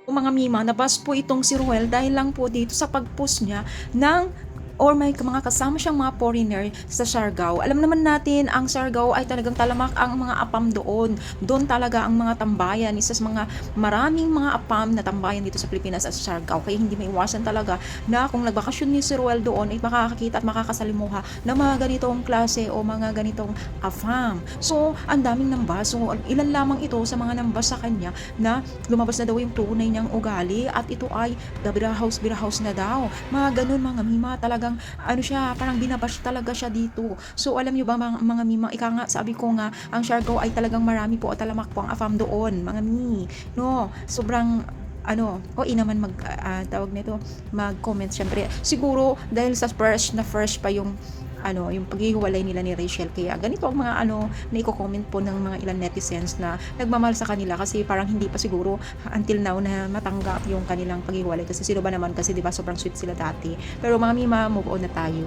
Mga Mima, nabas po itong si Ruel dahil lang po dito sa pag-post niya ng or may mga kasama siyang mga foreigner sa Siargao. Alam naman natin, ang Siargao ay talagang talamak ang mga apam doon. Doon talaga ang mga tambayan, isa sa mga maraming mga apam na tambayan dito sa Pilipinas at sa Siargao. Kaya hindi maiwasan talaga na kung nagbakasyon ni si Ruel doon ay makakakita at makakasalimuha ng mga ganitong klase o mga ganitong afam. So, ang daming nambas. So, ilan lamang ito sa mga nambas sa kanya na lumabas na daw yung tunay niyang ugali at ito ay birahouse na daw. Mga ganun mga Mima, talagang ano siya, parang binabash talaga siya dito. So alam niyo ba mga Mima, ika nga sabi ko nga, ang Siargao ay talagang marami po at talamak po ang afam doon, mga Mi. No, sobrang ano, o naman tawag nito, mag-comment syempre. Siguro dahil sa first pa yung yung paghihiwalay nila ni Rachel, kaya ganito ang mga na i-comment po ng mga ilang netizens na nagmamahal sa kanila kasi parang hindi pa siguro until now na matanggap yung kanilang paghihiwalay kasi sino ba naman kasi 'di ba sobrang sweet sila dati, pero mga Mima, move on na tayo.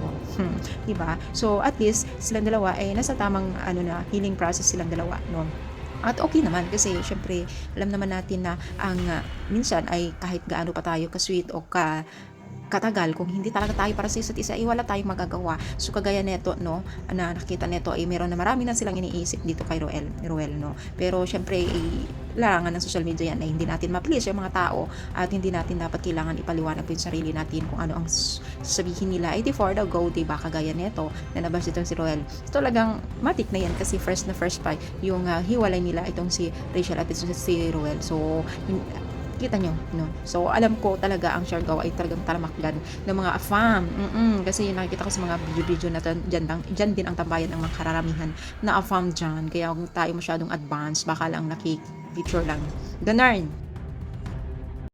'Di ba, so at least silang dalawa ay nasa tamang na healing process silang dalawa, no. At okay naman kasi syempre alam naman natin na ang minsan ay kahit gaano pa tayo ka-sweet o katagal, kung hindi talaga tayo para sa isa't isa, wala tayong magagawa. So kagaya neto, no, na nakita neto ay meron na marami na silang iniisip dito kay Ruel, no. Pero syempre larangan ng social media yan ay hindi natin ma-please yung mga tao at hindi natin dapat kailangan ipaliwanag po yung sarili natin kung ano ang sabihin nila. 84 daw go, diba? Kagaya neto na nabas itong si Ruel. So, talagang matik na yan kasi first pa yung hiwalay nila itong si Rachel at si Ruel. So, kita nyo, no? So, alam ko talaga ang Siargao ay talagang talamakdan ng mga afam. Kasi nakikita ko sa mga video-video na dyan din ang tambayan ng mga kararamihan na afam dyan. Kaya kung tayo masyadong advanced, baka lang nakik-picture lang. Ganarn.